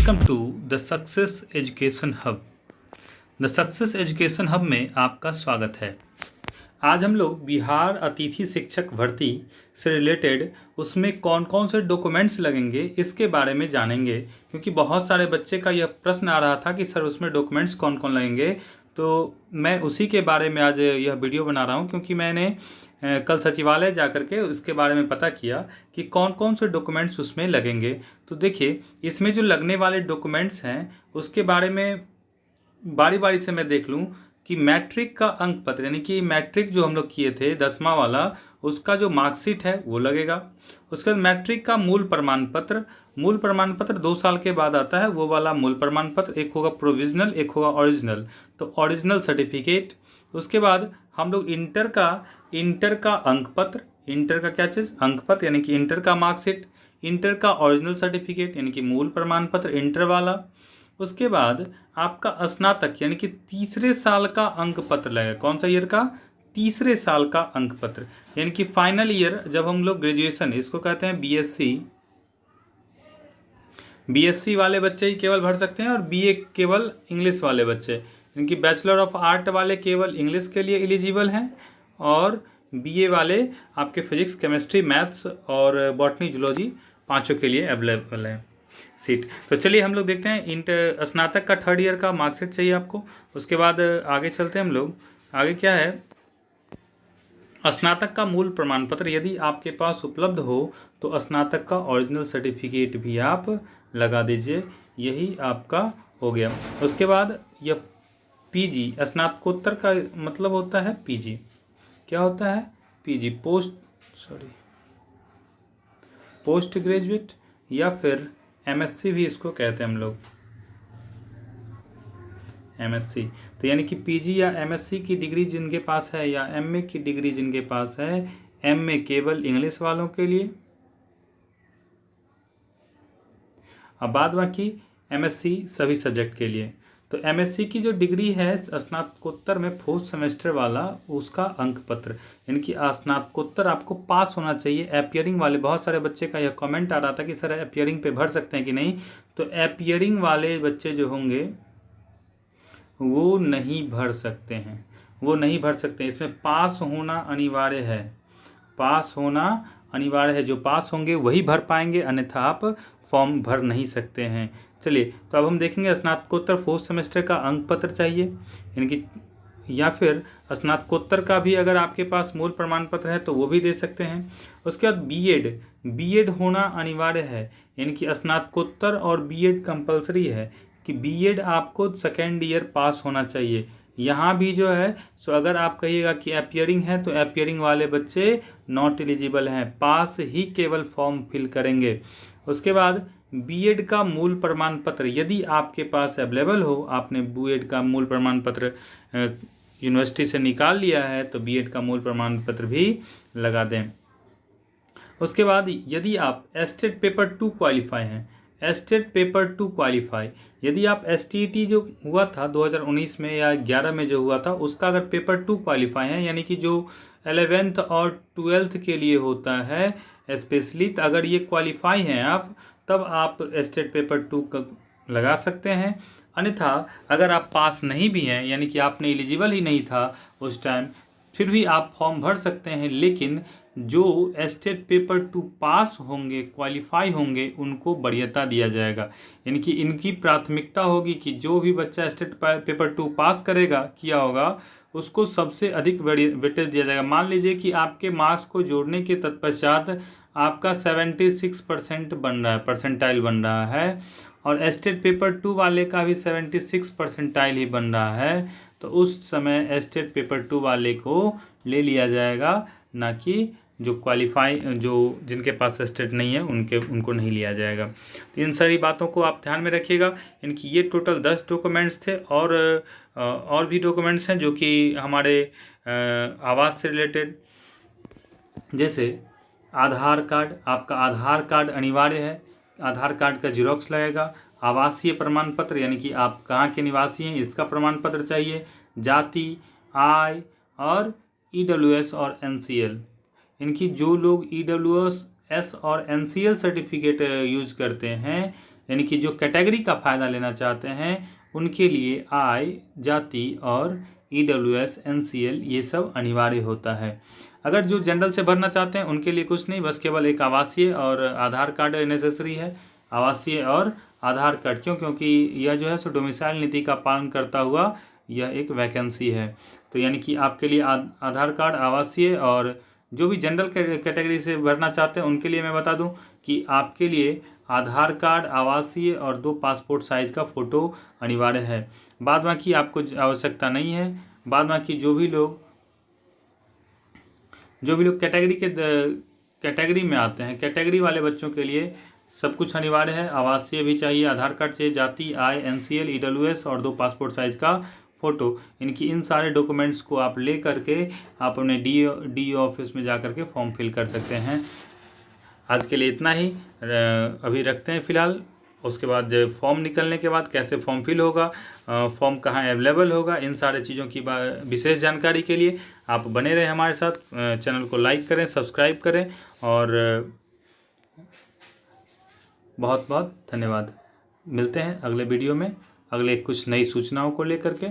Welcome to the success education hub. The success education hub में आपका स्वागत है। आज हम लोग बिहार अतिथि शिक्षक भर्ती से रिलेटेड उसमें कौन कौन से डॉक्यूमेंट्स लगेंगे इसके बारे में जानेंगे, क्योंकि बहुत सारे बच्चे का यह प्रश्न आ रहा था कि सर उसमें डॉक्यूमेंट्स कौन कौन लगेंगे। तो मैं उसी के बारे में आज यह वीडियो बना रहा हूं, क्योंकि मैंने कल सचिवालय जाकर के उसके बारे में पता किया कि कौन कौन से डॉक्यूमेंट्स उसमें लगेंगे। तो देखिए, इसमें जो लगने वाले डॉक्यूमेंट्स हैं उसके बारे में बारी बारी से मैं देख लूँ कि मैट्रिक का अंक पत्र, यानी कि मैट्रिक जो हम लोग किए थे 10वां वाला, उसका जो मार्कशीट है वो लगेगा। उसके बाद मैट्रिक का मूल प्रमाण पत्र 2 साल के बाद आता है, वो वाला मूल प्रमाण पत्र। एक होगा प्रोविजनल, एक होगा ओरिजिनल, तो ओरिजिनल सर्टिफिकेट। उसके बाद हम लोग इंटर का अंक पत्र, इंटर का क्या चीज़, अंक पत्र, यानी कि इंटर का मार्कशीट, इंटर का ओरिजिनल सर्टिफिकेट यानी कि मूल प्रमाण पत्र इंटर वाला। उसके बाद आपका स्नातक यानी कि तीसरे साल का अंक पत्र लगेगा। कौन सा ईयर का? तीसरे साल का अंक पत्र, यानी कि फाइनल ईयर जब हम लोग ग्रेजुएशन, इसको कहते हैं बीएससी वाले बच्चे ही केवल भर सकते हैं, और बीए केवल इंग्लिश वाले बच्चे, इनकी बैचलर ऑफ आर्ट वाले केवल इंग्लिश के लिए एलिजिबल हैं, और बीए वाले आपके फिजिक्स, केमिस्ट्री, मैथ्स और बॉटनी, जूलॉजी पांचों के लिए अवेलेबल है सीट। तो चलिए हम लोग देखते हैं। इंटर स्नातक का 3rd ईयर का मार्कशीट चाहिए आपको। उसके बाद आगे चलते हैं हम लोग। आगे क्या है, स्नातक का मूल प्रमाण पत्र यदि आपके पास उपलब्ध हो तो स्नातक का ओरिजिनल सर्टिफिकेट भी आप लगा दीजिए, यही आपका हो गया। उसके बाद यह पीजी, स्नातकोत्तर का मतलब होता है पीजी। क्या होता है? पीजी, पोस्ट ग्रेजुएट, या फिर एमएससी भी इसको कहते हैं हम लोग, एमएससी। तो यानी कि पीजी या एमएससी की डिग्री जिनके पास है, या एमए की डिग्री जिनके पास है, एमए केवल इंग्लिश वालों के लिए, अब बाद बाकी एमएससी सभी सब्जेक्ट के लिए। तो एमएससी की जो डिग्री है स्नातकोत्तर में 4th सेमेस्टर वाला, उसका अंक पत्र, यानी कि स्नातकोत्तर आपको पास होना चाहिए। एपियरिंग वाले, बहुत सारे बच्चे का यह कमेंट आ रहा था कि सर एपियरिंग पे भर सकते हैं कि नहीं, तो एपियरिंग वाले बच्चे जो होंगे वो नहीं भर सकते हैं, इसमें पास होना अनिवार्य है, जो पास होंगे वही भर पाएंगे, अन्यथा आप फॉर्म भर नहीं सकते हैं। चलिए, तो अब हम देखेंगे स्नातकोत्तर 4th सेमेस्टर का अंक पत्र चाहिए, यानी कि, या फिर स्नातकोत्तर का भी अगर आपके पास मूल प्रमाण पत्र है तो वो भी दे सकते हैं। उसके बाद बीएड होना अनिवार्य है, यानी कि स्नातकोत्तर और बीएड कंपलसरी है कि बीएड आपको 2nd ईयर पास होना चाहिए। यहाँ भी जो है सो अगर आप कहिएगा कि एपियरिंग है तो एपियरिंग वाले बच्चे नॉट एलिजिबल हैं, पास ही केवल फॉर्म फिल करेंगे। उसके बाद बीएड का मूल प्रमाण पत्र यदि आपके पास अवेलेबल हो, आपने बीएड का मूल प्रमाण पत्र यूनिवर्सिटी से निकाल लिया है, तो बीएड का मूल प्रमाण पत्र भी लगा दें। उसके बाद यदि आप एस्टेट पेपर 2 क्वालिफाई हैं, यदि आप एसटीईटी जो हुआ था 2019 में या 11 में जो हुआ था, उसका अगर पेपर 2 क्वालिफाई है, यानी कि जो 11th और 12th के लिए होता है स्पेशली, तो अगर ये क्वालिफाई हैं आप, तब आप स्टेट पेपर 2 का लगा सकते हैं। अन्यथा अगर आप पास नहीं भी हैं, यानी कि आपने एलिजिबल ही नहीं था उस टाइम, फिर भी आप फॉर्म भर सकते हैं, लेकिन जो स्टेट पेपर 2 पास होंगे, क्वालिफाई होंगे, उनको वरीयता दिया जाएगा। यानी कि इनकी प्राथमिकता होगी कि जो भी बच्चा स्टेट पेपर 2 पास किया होगा, उसको सबसे अधिक वेटेज दिया जाएगा। मान लीजिए कि आपके मार्क्स को जोड़ने के तत्पश्चात आपका 76% बन रहा है, परसेंटाइल बन रहा है, और स्टेट पेपर 2 वाले का भी 76 परसेंटाइल ही बन रहा है, तो उस समय स्टेट पेपर 2 वाले को ले लिया जाएगा, ना कि जो जिनके पास स्टेट नहीं है उनको नहीं लिया जाएगा। तो इन सारी बातों को आप ध्यान में रखिएगा। इनकी ये टोटल 10 डॉक्यूमेंट्स थे, और भी डॉक्यूमेंट्स हैं जो कि हमारे आवास से रिलेटेड, जैसे आधार कार्ड, आपका आधार कार्ड अनिवार्य है, आधार कार्ड का जीरोक्स लगेगा। आवासीय प्रमाण पत्र, यानी कि आप कहाँ के निवासी हैं इसका प्रमाण पत्र चाहिए। जाति, आय, और ईडब्ल्यूएस और एनसीएल, इनकी जो लोग ईडब्ल्यूएस और एनसीएल सर्टिफिकेट यूज करते हैं, यानी कि जो कैटेगरी का फ़ायदा लेना चाहते हैं उनके लिए आय, जाति और EWS, NCL ये सब अनिवार्य होता है। अगर जो जनरल से भरना चाहते हैं उनके लिए कुछ नहीं, बस केवल एक आवासीय और आधार कार्ड नेसेसरी है। आवासीय और आधार कार्ड क्योंकि यह जो है सो डोमिसाइल नीति का पालन करता हुआ यह एक वैकेंसी है। तो यानी कि आपके लिए आधार कार्ड, आवासीय और जो भी जनरल कैटेगरी से भरना चाहते हैं उनके लिए मैं बता दूं कि आपके लिए आधार कार्ड, आवासीय और 2 पासपोर्ट साइज़ का फ़ोटो अनिवार्य है। बाद बाकी आपको आवश्यकता नहीं है। बाद बाकी जो भी लोग कैटेगरी में आते हैं, कैटेगरी वाले बच्चों के लिए सब कुछ अनिवार्य है। आवासीय भी चाहिए, आधार कार्ड चाहिए, जाति, आय, NCL, EWS और 2 पासपोर्ट साइज़ का फ़ोटो। इनकी इन सारे डॉक्यूमेंट्स को आप ले करके आप अपने DO ऑफिस में जा कर के फॉर्म फिल कर सकते हैं। आज के लिए इतना ही, अभी रखते हैं फ़िलहाल। उसके बाद फॉर्म निकलने के बाद कैसे फॉर्म फिल होगा, फॉर्म कहाँ अवेलेबल होगा, इन सारे चीज़ों की विशेष जानकारी के लिए आप बने रहें हमारे साथ। चैनल को लाइक करें, सब्सक्राइब करें और बहुत बहुत धन्यवाद। मिलते हैं अगले वीडियो में अगले कुछ नई सूचनाओं को लेकर के।